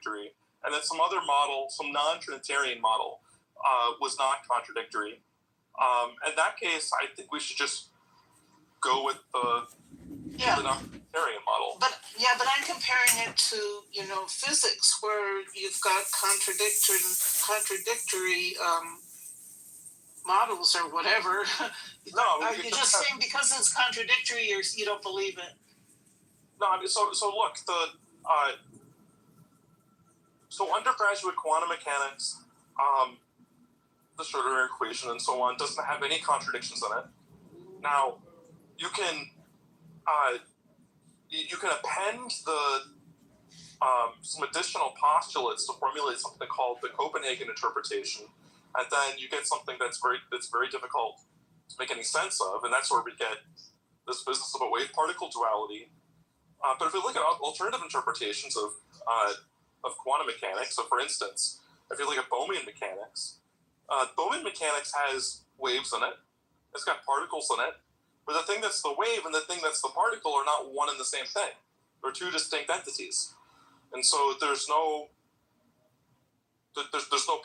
contradictory, and then some other model, some non-Trinitarian model, was not contradictory. In that case, I think we should just go with the non-Trinitarian model. But I'm comparing it to physics, where you've got contradictory models or whatever. No, you're just saying because it's contradictory, you don't believe it. No, I mean, so look, so undergraduate quantum mechanics, the Schrödinger equation and so on, doesn't have any contradictions in it. Now, you can append some additional postulates to formulate something called the Copenhagen interpretation, and then you get something that's very difficult to make any sense of, and that's where we get this business of a wave-particle duality. But if we look at alternative interpretations of quantum mechanics, so for instance, if you look at Bohmian mechanics has waves in it. It's got particles in it. But the thing that's the wave and the thing that's the particle are not one and the same thing. They're two distinct entities. And so there's no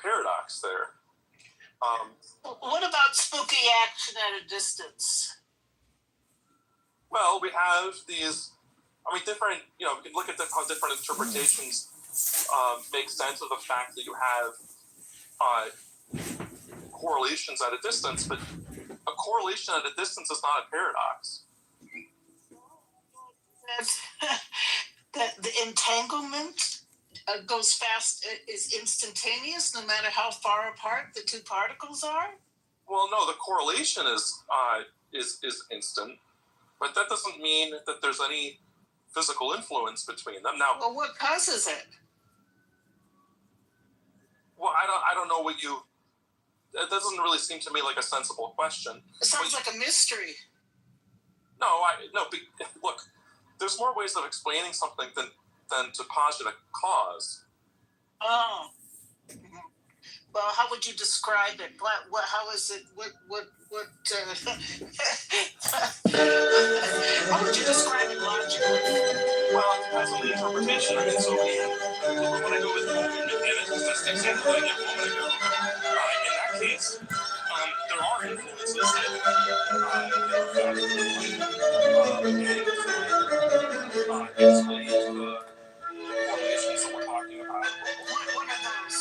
paradox there. What about spooky action at a distance? Well, we have these, different, we can look at how different interpretations make sense of the fact that you have correlations at a distance, but a correlation at a distance is not a paradox. The entanglement goes fast, is instantaneous, no matter how far apart the two particles are? Well, no, the correlation is instant, but that doesn't mean that there's any physical influence between them. Now, well, what causes it? Well, I don't know what you. That doesn't really seem to me like a sensible question. It sounds like a mystery. No. Look, there's more ways of explaining something than to posit a cause. Oh. Well, how would you describe it? How is it? How would you describe it logically? Well, it depends on the interpretation. So when I go with Bohmian mechanics, that's the example I gave a moment ago. In that case, there are influences that explain the correlations that we're talking about. What are those?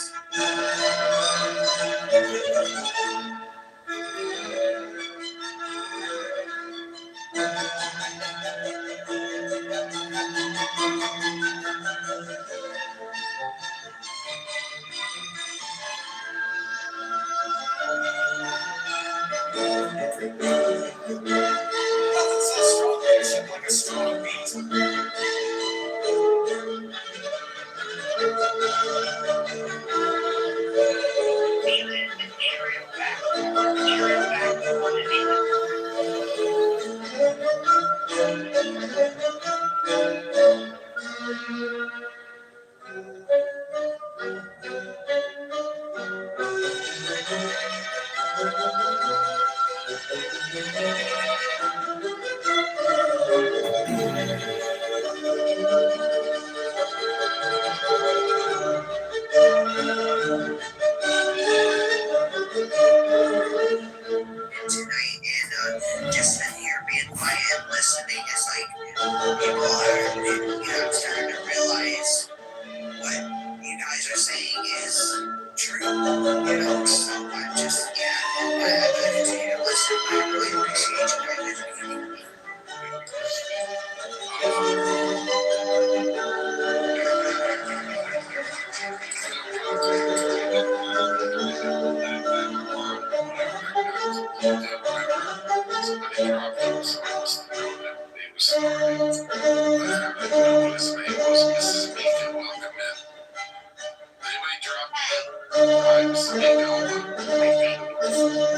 Nothing's so strong, except like a strong beat. Tonight, and just sitting here being quiet and listening is like people are, I'm starting to realize what you guys are saying is true. So I'm just, I continue to listen. I really appreciate you guys educating me.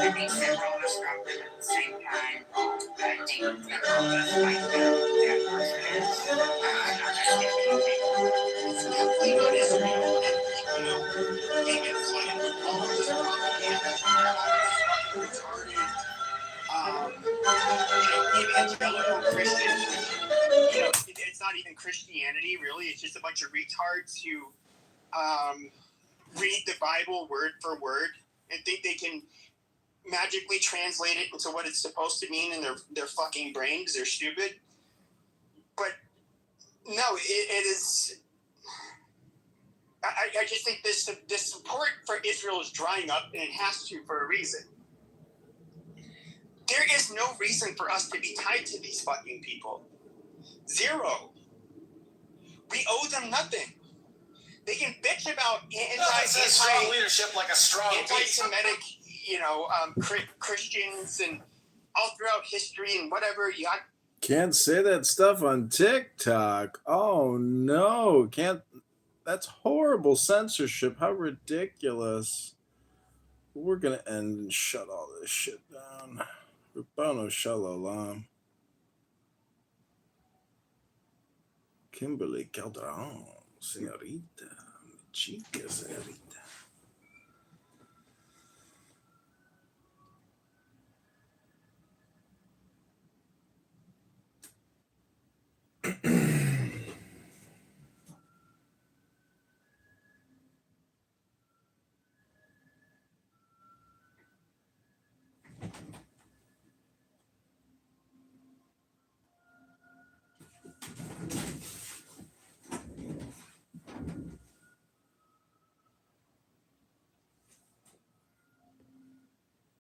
I think several of us dropped them at the same time. I think several of us might know who that person is. I'm not just giving evangelical Christians, it's not even Christianity, really. It's just a bunch of retards who read the Bible word for word and think they can magically translate it into what it's supposed to mean in their fucking brain because they're stupid. But no, it is. I just think this support for Israel is drying up, and it has to for a reason. There is no reason for us to be tied to these fucking people. Zero. We owe them nothing. They can bitch about strong leadership like a strong anti-Semitic, Christians and all throughout history and whatever. You got. Can't say that stuff on TikTok. Oh no, can't. That's horrible censorship. How ridiculous. We're gonna end and shut all this shit down. Rabbanu Shalom. Kimberly Calderon, señorita.